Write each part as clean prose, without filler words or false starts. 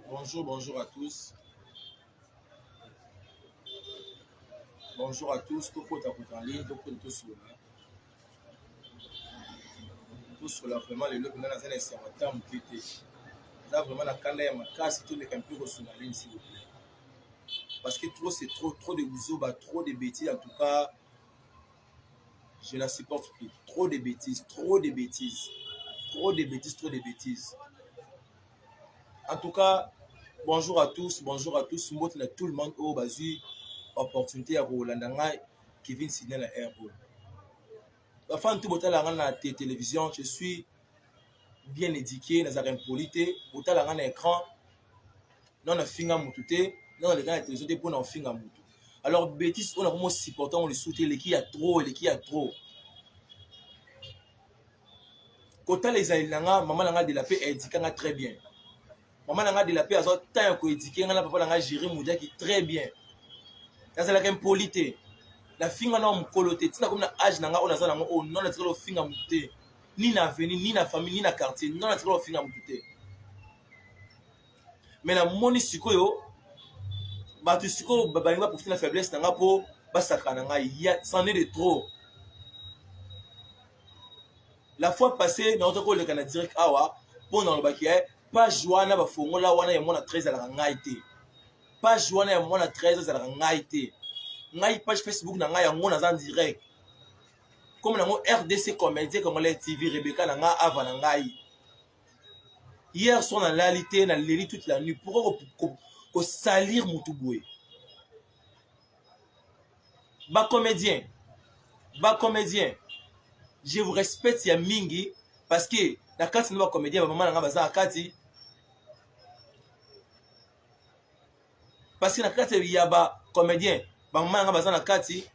Bonjour, bonjour à tous. Bonjour à tous. Tout le monde est en ligne, tout le monde est sur là. Vraiment, les locaux, dans un instant, on va là, vraiment, la canne est ma casse, tous les campings sur la ligne, s'il vous plaît. Parce que trop, c'est trop de bousous, trop de bêtises. En tout cas, je la supporte plus. Trop de bêtises, trop de bêtises. Trop de bêtises, trop de bêtises. En tout cas, bonjour à tous, bonjour à tous. Moi, tout le monde au basu, opportunité à Rolandanga, Kevin Sidney la Airport. Enfin, tout le monde la télévision, je suis bien éduqué, dans un polité, autant la écran, non a finga mutute, non les gars la télévision pour non finga mutu. Alors bêtise, on a vraiment supportant, on les soutient, les qui a trop, les qui a trop. Quand les aïlanga, maman langa de la paix éduquant très bien. Maman langa de la paix a tant que éduqué, on a papa langa gérer moudia qui très bien. Dans la polité. La finga na mukolote, tina comme na âge nanga on a ça on non la tiro finga mutute. Ni na avenue, ni na famille, ni na quartier, non la tiro finga mutute. Mais la moni sikoyo bato sikoyo balingi baprofite na faiblesse nanga po basaka na ngai c'en est de trop. La fois passée na otoko le kana direct awa po na lobaki page wana bafongola wana ya mona 13 ala ngai te. Page wana ya mona 13 ala ngai te. Ngai page Facebook na ngai yango na en direct. Comme nango RDC Comédie Congolais TV Rebecca na nga ava na ngai. Hier soir na réalité na leli toute la nuit pour salir Moutouboue. Ba comédien, je vous respecte ya mingi parce que na kati na ba comédien ba maman na nga baza akati. Parce que na kati ya ba comédien ba maman na nga baza na kati,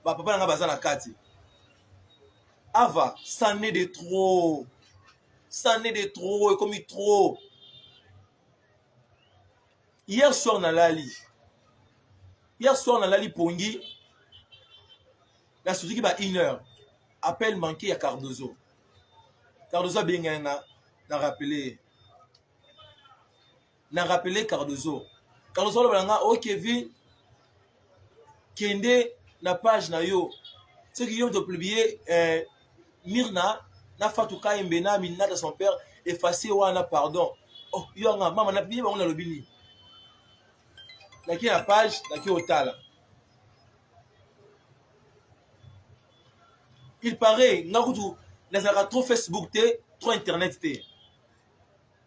ba papa na nga baza na kati. Ava, ça n'est de trop. Ça n'est de trop, et comme il trop. Hier soir, on a lali. Hier soir, on a lali Pongi. La Suzuki va 1 heure. Appel manqué à Cardozo. Cardozo a bien rappelé. N'a rappelé Cardozo. Cardozo a dit, Kevin, Kende, na page na yo. Ceux qui ont publié Mirna, na Fatouka Mbena, Minna de son père, effacé wana pardon. Oh, yonga, maman na publié, on a lobini. Na qui la page, na qui otala. Il paraît, Naruto, n'a trop Facebook, trop Internet,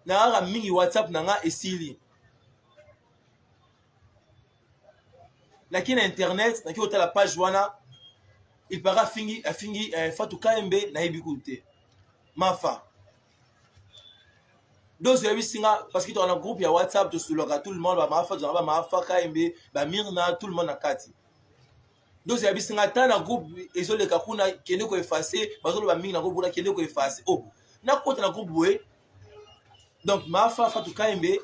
n'a mingi WhatsApp, n'a esili. Na qui Internet, na qui otala page wana. Il paraît fingi Fatou Kaembe na ebikoute. Mafa. Donc je singa parce que tu as un groupe ya WhatsApp de sur tout le monde ba Mafa ba Mafa Kaembe ba Mirna tout le monde na kati. Donc je singa ta na groupe ezole kakuna kende ko effacer bazolo ba mingi na groupe na kende ko effacer. Oh, na kota na groupe we. Donc Mafa Fatou Kaembe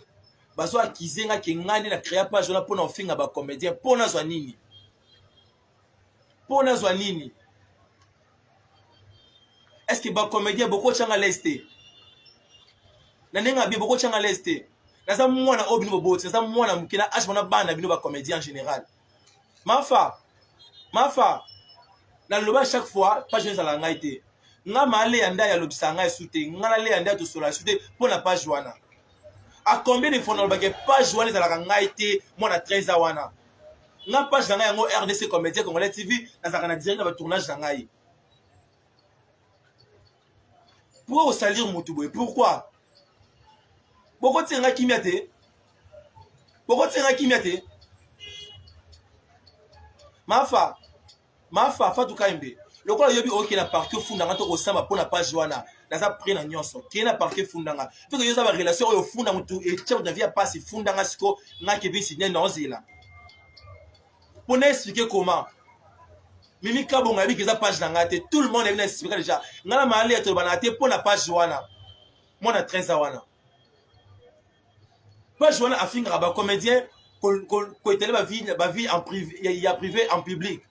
bazo akizenga ke ngani na créer page na pona ofinga ba comédien pona zwa nini. Pona zwa nini? Est-ce que ba comédien beaucoup changa leste? Na nenga bi beaucoup changa leste. Na za mwana obini boboti, na za mwana mukina ashbona bana bino ba comédien en général. Mafa. Na loba chaque fois page za la ngaite. Nga male yanda ya lobisanga esute, nga na le yanda to sola esute pona page wana. A combien de fois na loba ke page wana za la ngaite mwana 13 wana. Nga page na yango RDC Comédie Congolais TV na za kana direct na tournage na ngai. Pourquoi salir Moutouboue? Pourquoi? Pourquoi tu es Kimiate? Pourquoi tu es Kimiate? Mafa Fatou Kaimbe. Le quoi yobi ok na parquet fundanga to kosamba pour na page wana. Na za prix na nyonso. Ki na parquet fundanga. Faut que yo za ba relation oyo funda mutu et tchao na via passe fundanga siko nga Kevin Sidney nozela. Pour n'expliquer comment. Mimi Kabonga bi keza page na ngate. Tout le monde est venu expliquer déjà. Ngala mali eto banate pour na page wana. Moi na 13 wana. Page wana afinga ba comédien ko etele ba vie en privé, il y a privé en public.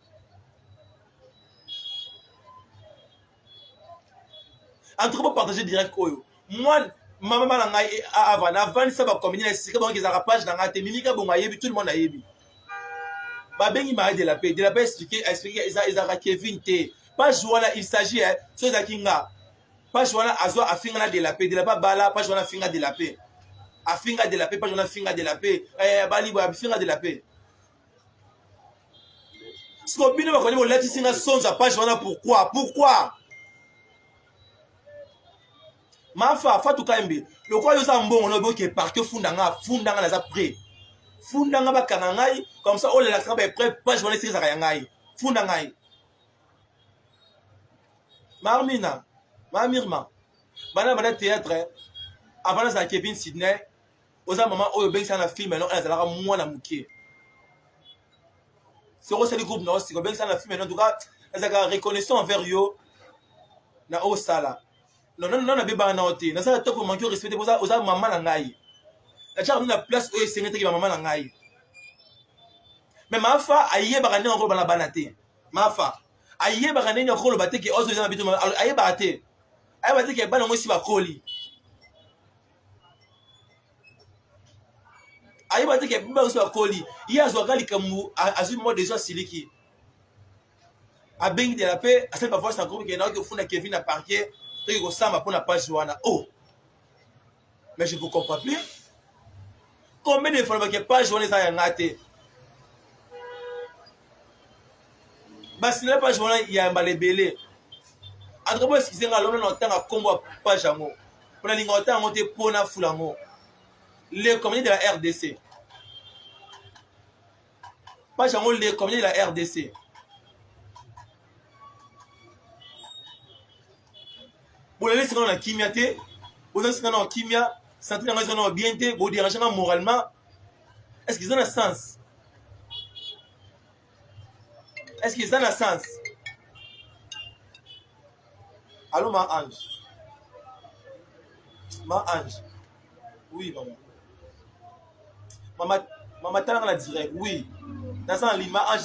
Entre vous partager direct oyo. Moi Maman na ngai avant ça ba combiner c'est que bon qu'ils a page na ngate mimika bon ayebi tout le monde ayebi. Ba bengi Marie de la paix expliquer ils a Kevin T. Pas jouer il s'agit ceux à kinga. Pas jouer azo afinga de la paix bala pas jouer finga de la paix. Afinga de la paix pas jouer finga de la paix. Bali ba finga de la paix. Ce qu'on bino ba koni lati singa sonza pas jouer pourquoi Mafa Fatou Kaimbe le quoi yo sa mbongo no boke parquet fundanga na za prêt fundanga ba kanangai comme ça on la sanga prêt pas je vais essayer ça ngai fundangai Marmina Mamirma bana théâtre avant ça Kevin Sydney oza maman oyo bengi na film non elle zalaka mwana mukie c'est aussi le groupe non c'est bengi na film en tout cas elle a reconnaissant envers yo na o sala non na beba na ote na ça toko manquer respect oza maman na ngai la charme na place oyo sengete ki maman na ngai mais mafa ayebaka ndenge okoloba na bana te mafa ayebaka ndenge okoloba te ke ozo eza na bitu ayebaka te ke bana ngo esi bakoli ayebaka te ke bana ngo esi bakoli ye azwaka likambo azwi mo déjà siliki abengi de la paix asali parfois na groupe ke naoki ofunda Kevin na parquet toki kosamba mpo na page wana oh mais je vous comprends plus combien de fois ke page wana eza yanga te basi na page wana ya mbala ebele en tout cas excusez nga lona na otanga kombo page yango mpona linga otanga yango te mpona fula yango les communautés de la RDC page yango les communautés de la RDC bolele singa na kimia te boza singa na kimia santé yango eza na bien te bodérange nga moralement est-ce qu'ils ont un sens est-ce qu'ils ont un sens allô ma ange oui maman talanga na direct oui dans un lit ma ange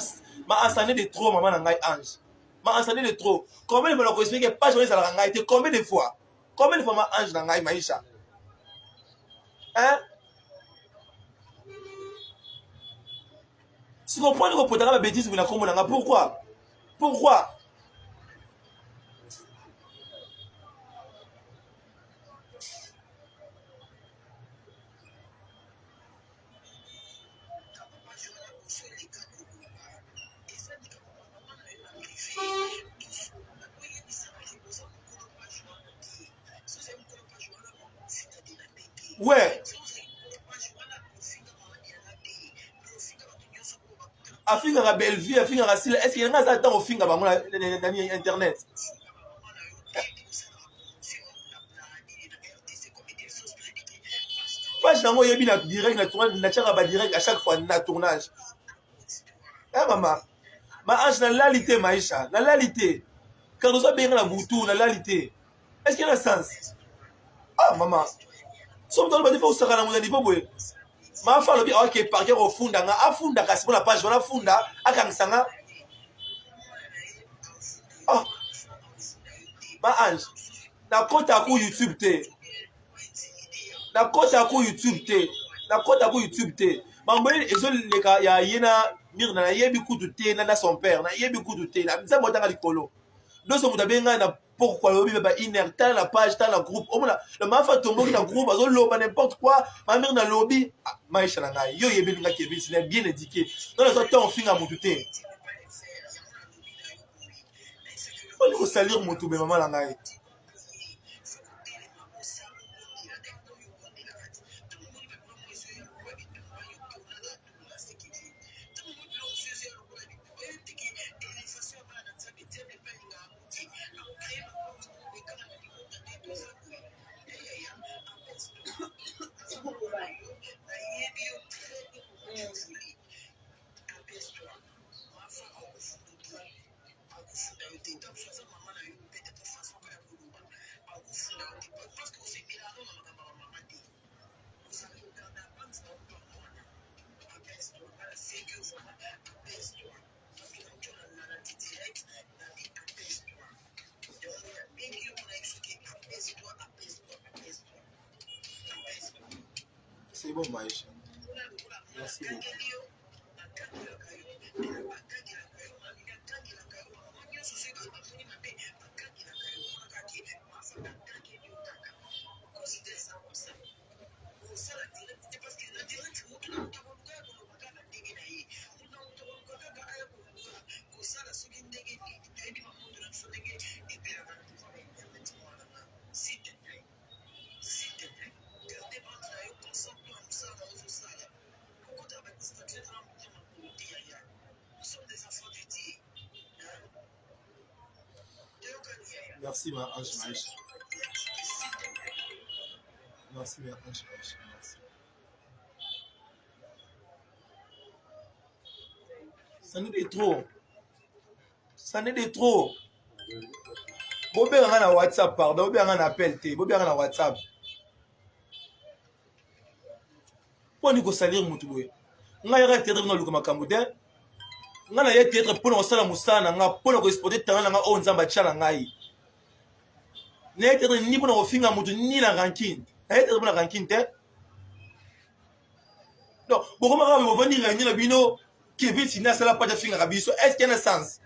ça n'est de trop maman na ngai ange ma ange ça n'est de trop combien de fois on explique pas journée ça la ngai te combien de fois ma ange na ngai maisha hein si vous comprenez que potaka ba bêtise vous na kombo nanga pourquoi ouais afingaka Bellevue afingaka sila est-ce qu'il y a un temps ofinga bango na internet page nango oyebi na direct na tournage na tiaka ba direct à chaque fois na tournage maman ma ange na lalité maisha na lalité quand oza benga na butu na lalité est-ce qu'il y a un sens maman soki tolo bati fa osaka na moza niveau boye mafa alobi awake parke kofunda nga afunda kasi mpona page wana afunda akangisa nga ma ange nakota ku YouTube te mambo ezoleka ya ye na mire na nayebi kutu te na son père nayebi kutu te nzambe otanga likolo nyonso moto abenga na pourquoi lobi ba iner tala na page tala na groupe omona le mafa tomboki na groupe azoloba n'importe quoi ma mire na lobby maisha na ngai yo yebi nga Kevin c'est bien éduqué non ça temps finga mutu te on ko salir mutu be mama na ngai C'est bon, Maïcha. Merci beaucoup. Merci, ma Ange Maïcha. Merci, ma Ange Maïcha. Merci. Ça n'est de trop. Ça n'est de trop. Bobé a un WhatsApp, pardon. Bobé a un appel. Bobé a un WhatsApp. Pour nous salir Moutoué. On a été dans le Makamouté. On a été pour nous salir Moussana. On a pour nous exporter tant on a 11 ans bachala ngai. N'est ni pour nous finir Moutou ni la ranking. N'est pour la ranking te. Non, pourquoi on va venir réunir le bino Kevin Sina ça la pas de finir Rabiso. Est-ce qu'il y a un sens?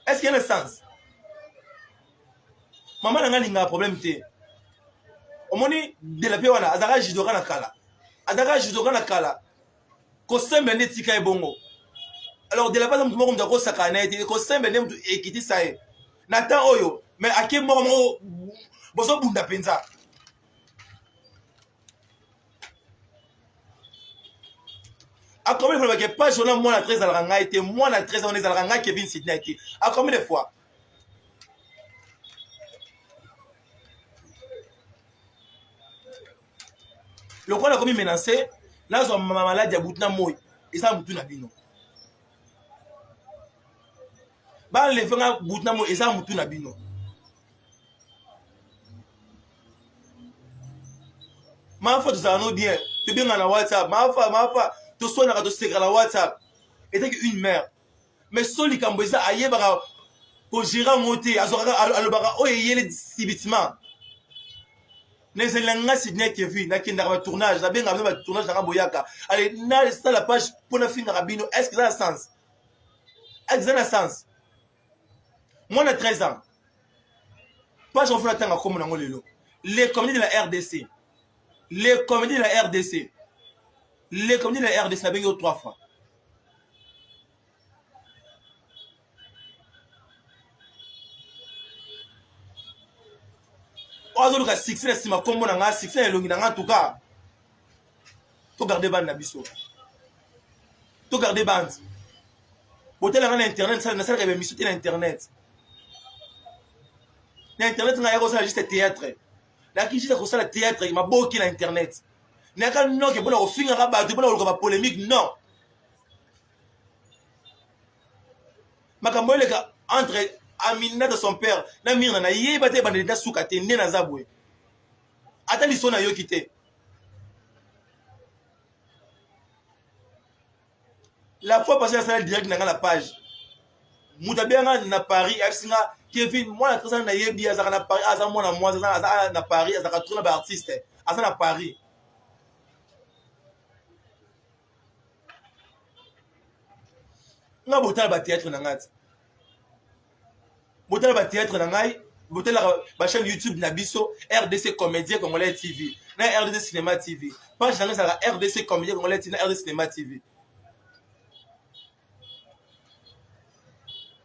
Est-ce qu'il y a un sens? Maman n'a pas de problème te. Omoni de la pewana azara jidora na kala. Azara jidora na kala. Ko sembe ne tika ebongo. Alors de la base mtu moko mdako sakana eti ko sembe ne mtu ekiti sae. Nata oyo mais ake moko bozo bunda penza. A combien de fois que pas journal moi la 13 à la ranga était moi la 13 on est à la ranga Kevin Sidney était. A combien de fois? Le quoi a commis menacé, là ils ont ma maladie à boutna moi et ça moutou na bino. Ba le fenga boutna moi et ça moutou na bino. Ma foi tout ça non bien, tu bien na WhatsApp, ma foi, tu sois na to secret la WhatsApp. Était une mère. Mais soli kamboza ayebara pour gérer monter azora alobara o yele sibitima. Les élèves Sidney Kevin, na kinda ba tournage, na bien ba tournage na boyaka. Allez, na ça la page pour na finir rabino, est-ce que ça a sens? Est-ce que ça a sens? Moi na 13 ans. Page on fait la tanga comme na ngolelo. Les comédies de la RDC. Les comédies de la RDC. Les comédies de la RDC na bengo 3 fois. Ozo luka 6 na sima kombo na nga 6 na elongi na nga en tout cas. To garder bande na biso. To garder bande. Botel na internet ça na ça rebe miso na internet. Na internet nga yako ça juste théâtre. Na ki juste ko ça théâtre ma boki na internet. Na ka no ke bona ofinga ka ba to bona ko ba polémique non. Makambo le ka entre Amina de son père, na mirna na yebate bande da soukate ne na zabwe. Ata liso na yo kité. La fois passée ça direct na la page. Mutabenga na Paris, Absinga Kevin, moi la trésor na yebi azaka na Paris, aza moi na Paris, azaka tourner ba artiste, aza na Paris. Nga botal ba théâtre na ngati. Botal ba théâtre na ngai, botal ba chaîne YouTube na biso RDC Comédien Congolais TV, na RDC Cinéma TV. Page na ngasa RDC Comédien Congolais TV, na RDC Cinéma TV.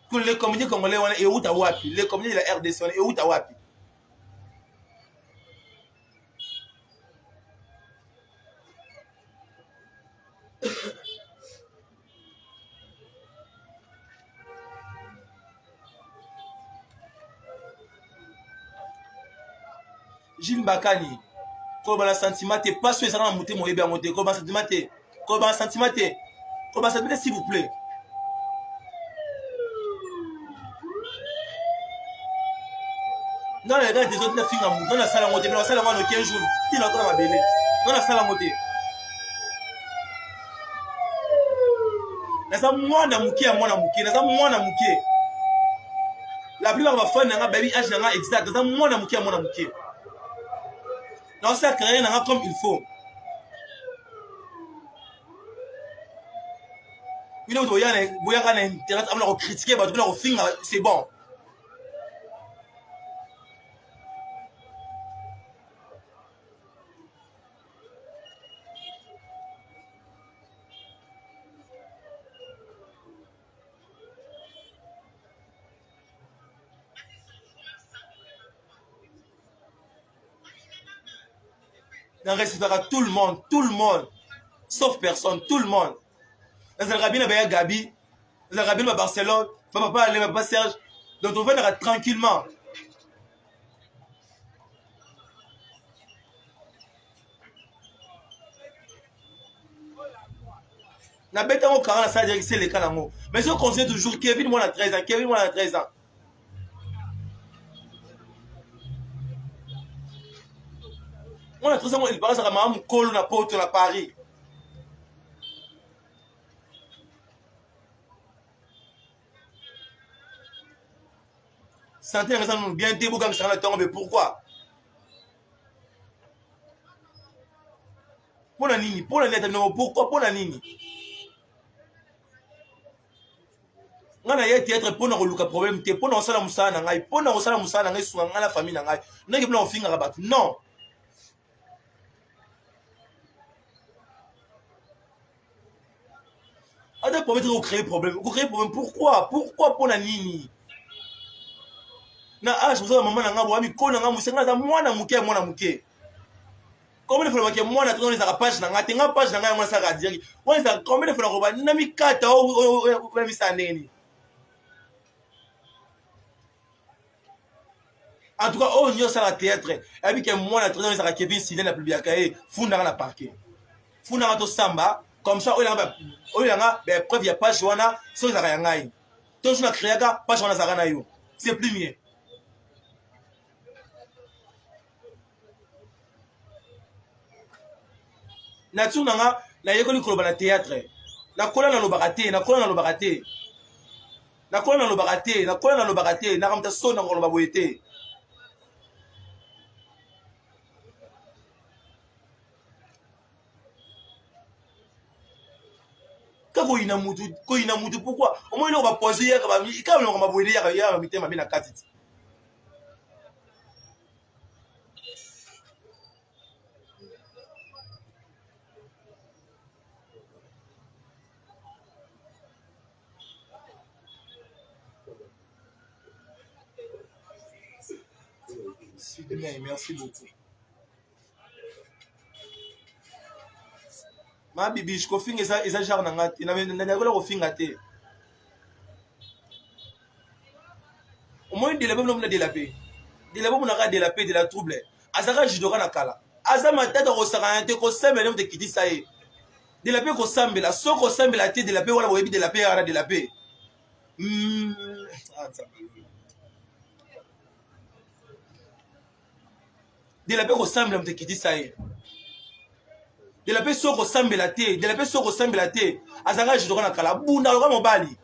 Pour les comédiens congolais on est où ta wapi, les comédiens de la RDC on est où ta wapi. Gilles Bakani, comme la sentiment t'es pas sûr ça va monter mon bébé à monter, comme un sentiment t'es, s'il vous plaît. Non les gars des autres na finga mu, non la salle à monter, non la salle à monter 15 jours, si la encore ma bébé, non la salle à monter. Nasa mwana muke ya mwana muke, nasa mwana muke. La plupart va fan nga baby âge nga exact, nasa mwana muke ya mwana muke. dans sa carrière comme il faut. Il y a un intérêt à critiquer, c'est bon. On respectera tout le monde, sauf personne, tout le monde. Dans le rabine, il y a Gabi, dans le rabine, il y a Barcelone, papa, il y a Serge. Donc on va tranquillement. Na bête en 40 ça dire que c'est le cas là. Mais je conseille toujours Kevin moi a 13 ans, Kevin moi a 13 ans. On a 13 ans, il passe à maman Kolo na porte na Paris. Santé ça nous bien debout comme ça là mais pourquoi? Pour la nini, pour la nette pourquoi pour la nini? Ngana ye théâtre pour na koluka problème te pour na osala musala na ngai pour na osala musala na ngai sunga ngala famille na ngai ndenge bino ofinga ka bato non. Ada pour mettre créer problème pourquoi pour la nini? Na âge vous maman na ngabo ami ko na ngamu senga za mwana muke. Combien de fois que moi na tona za page na ngate nga page na ngai ngona sa ka dire. Moi ça combien de fois ko ba na mikata o na misandeni. En tout cas, on y a ça la théâtre. Et puis que moi, la tournée, ça Kevin Sidney la plus bien caillé. Funda dans la parquet. Funda dans le samba. Comme ça, on y a preuve, il n'y a pas Joana. Si on a rien. Tout le monde a créé, pas Joana Zarana. C'est plus mieux. Nature nanga, la yécole du club théâtre. La colonne dans le baraté, la colonne dans le baraté. La colonne dans le baraté, la colonne dans le baraté. La ramta son dans le baboité. Ko ina mutu pourquoi au moins on va poser ya ba mi ka on va boire ya mitema bina katiti merci beaucoup ma bibi je kofinga eza genre na ngati na nyagola kofinga te au moins de la même de la paix de la paix de la trouble azaka jidora na kala azama tata ko sakante ko sembele mte kitisa ye de la paix ko sambela soko sambela te de la paix wala boyebi de la paix ara de la paix de la paix ko sambela mte kitisa ye de la paix soko sambela te de la paix soko sambela te azaka jidora na kala bunda loka mobali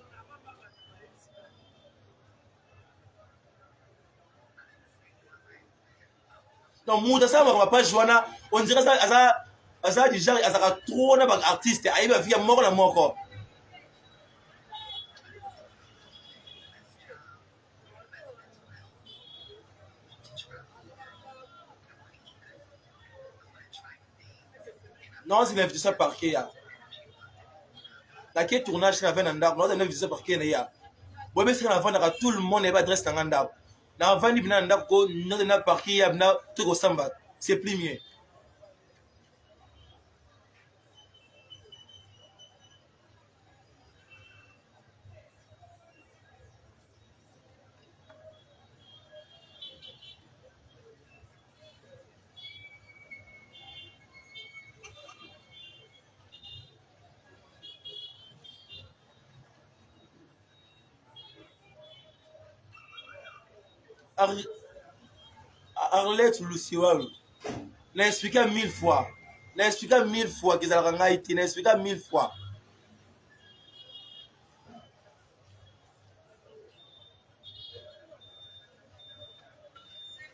donc muda ça va pas Joana on dirait ça du genre ça trop na ba artiste ayi ba via moko na moko non c'est l'invitation parquet ya la qui tournage na vena ndako non c'est l'invitation parquet na ya bobe c'est na vendre à tout le monde et ba adresse na ndako na vandi bina ndako non na parquet ya na tout ko samba c'est plus mieux. Arlette Luciwal n'a expliqué 1000 fois. N'a expliqué 1000 fois qu'ils ont été. N'a expliqué 1000 fois.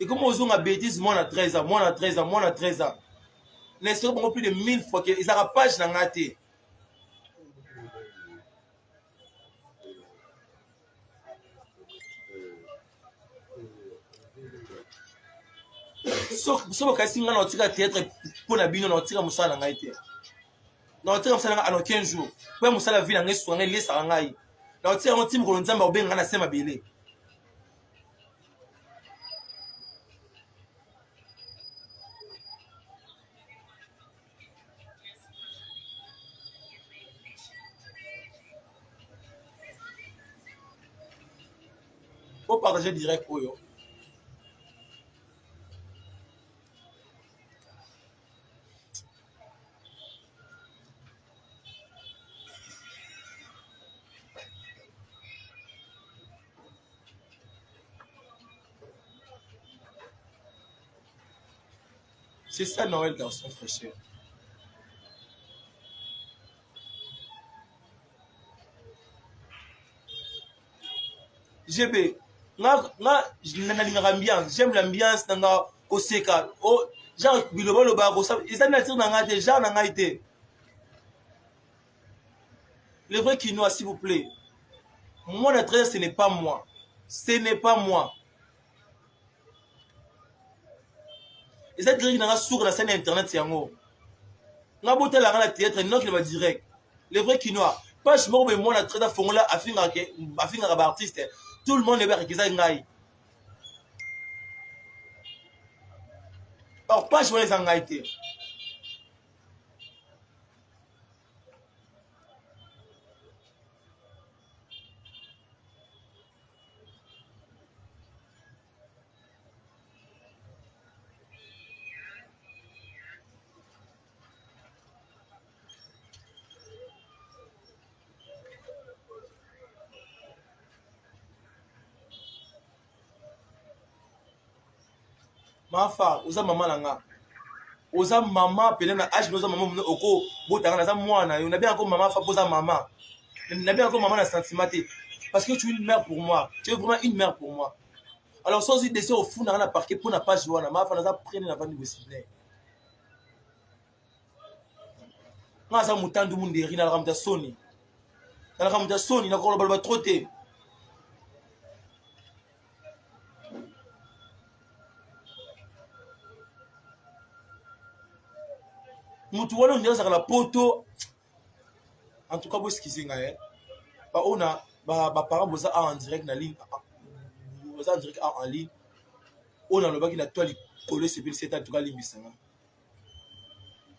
Et comment ils ont une bêtise, moi, à 13 ans, moi, à 13 ans, moi, à 13 ans. N'est-ce pas plus de 1000 fois qu'ils n'ont pas de page. So bakasi nga na otika théâtre pour na bino na otika musala ngai te na otika musala nga ano 15 jours po musala vie na ngai so ngai lesa ngai na otika ngo timu ko nzamba obenga na sema bele pour partager direct oyo. C'est ça Noël garçon frère. GB j'aime l'ambiance nanga koseka o genre biloba loba ko ça ils na tir nanga te genre nanga été. Le vrai quinoa s'il vous plaît. Moi la 13 ce n'est pas moi. Ce n'est pas moi. Et ça direct nanga sur la scène internet yango. Nga botela nga la théâtre non qu'il va direct. Le vrai quinoa pas je me moi la 13 fongola afinga ba artiste. Tout le monde est bien qui ça ngai. Alors pas jouer les angaïtés. Ma femme, oza maman langa. Oza maman pele na âge oza maman oko botanga na za mwana yo na bien encore maman fa posa maman. Na bien encore maman na sentiment parce que tu es une mère pour moi. Tu es vraiment une mère pour moi. Alors sans y laisser au fond dans la parquet pour na pas jouer na ma fa na za prendre na vandi bosibler. Nga za mutandu munderi na ramta soni. Na ramta soni na ko ba trotter. Mutu wana ndio la poto. En tout cas vous excusez nga ba ona ba parents boza en direct na ligne boza en direct en ligne ona lo baki na toile coller c'est bien c'est en tout cas limbisanga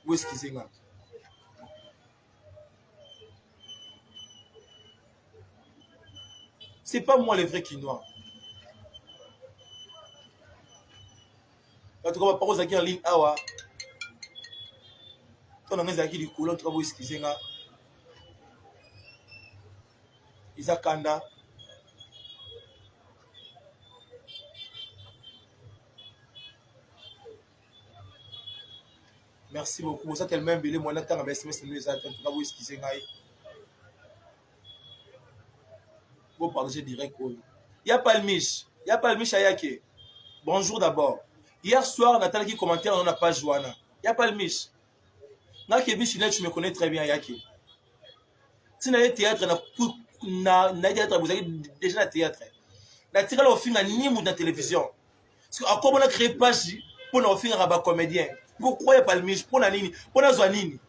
vous excusez nga c'est pas moi le vrai quinoa en tout cas ba parents qui en ligne awa ton nga zaki li couleur en tout cas vous excusez nga Isakanda. Merci beaucoup. Ça tellement belé moi n'attends avec SMS nous en tout cas vous excusez nga. Vous partager direct. Il y a pas le miche. Il y a pas le miche ayake. Bonjour d'abord. Hier soir Nathalie qui commentait dans la page Joana. Il y a pas le miche. Nga Kevin Chinel tu me connais très bien ayake. Si na théâtre na théâtre vous avez déjà na théâtre. La tirala au film ni mou dans télévision. Parce que encore on a créé page pour nous faire un comédien. Pourquoi il n'y a pas le miche pour la nini pour la zoanini.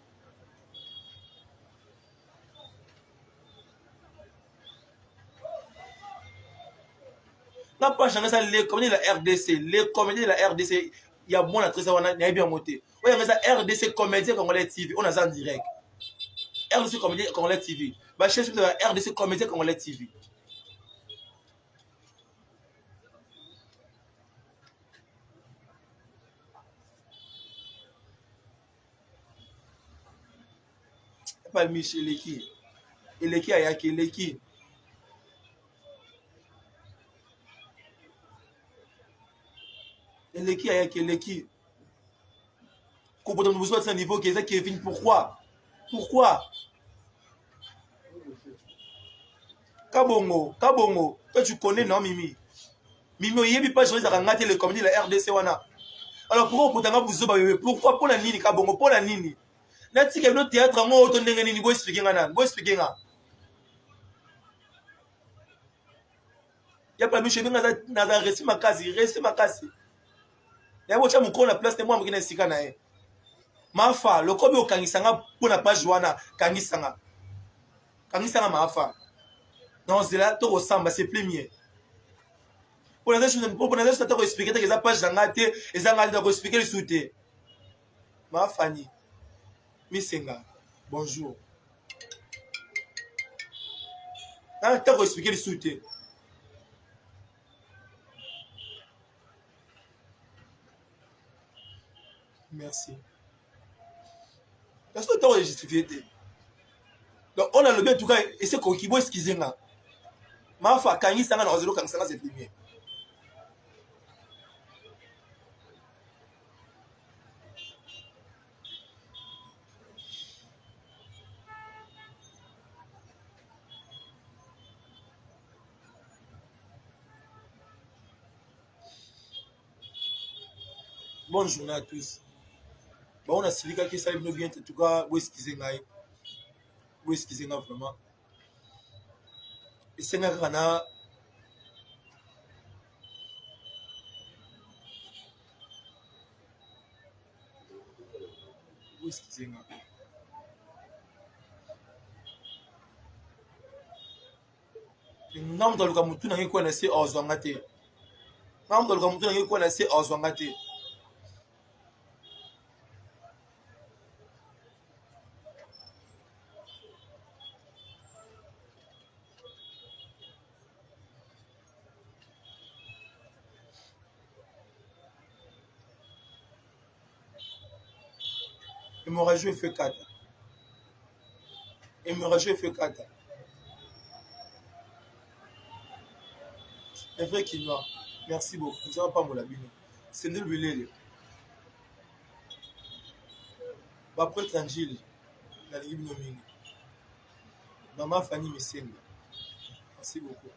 La page ça les comédiens de la RDC, les comédiens de la RDC, il y a bon la très on a bien monté. Ouais, mais ça RDC comédien congolais TV, on a ça en direct. RDC comédien congolais TV. Bah cherche sur la RDC comédien congolais TV. Pas le miche Eleki. Eleki ayaki Eleki. Eleki ayaki Eleki. Comportement de besoin de ce niveau qui est Kevin, pourquoi? Pourquoi? Kabongo, toi tu connais non Mimi? Mimi oyebi pas journée za ngate le communauté la RDC wana. Alors pourquoi potanga buzo ba bébé? Pourquoi pour la nini ka bongo pour la nini? Na tika no théâtre ngo auto ndenge nini go expliquer ngana. Go expliquer nga. Ya pas miche benga na resi makasi, resi makasi. Ya bocha mukona place de moi mukina sika na e. Mafa lokobi okangisanga pour na page wana kangisanga. Kangisanga mafa. Non, c'est là to ressemble, c'est plus mieux. Pour les gens qui expliquer que les pages d'angate et zangate de expliquer le soute. Ma Fanny, Missenga, bonjour. Dans tu expliquer le soute. Merci. Parce que tu as justifié. Donc on a le bien en tout cas et c'est qu'on qui va excuser nga. Ma fa kangi sanga na ozelo kangi sanga c'est plus mieux. Bonne journée à tous. Bon, on a suivi que ça nous bien en tout cas, vous excusez nga. Vous excusez nga vraiment. Et c'est nga kana vous excusez nga. Ngam daluka mutu na ngiko na se ozwanga te. Ngam daluka mutu na ngiko na se ozwanga te. Hémorragie fait 4. Hémorragie fait 4. Un vrai quinoa. Merci beaucoup. Je ne vais pas me l'abîmer. C'est nul billet. Après tranquille. La ligue nomine. Maman Fanny Missenga. Merci beaucoup.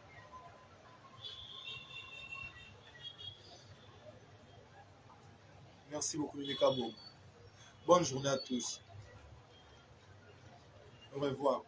Merci beaucoup, Mikabo. Bonne journée à tous. Au revoir.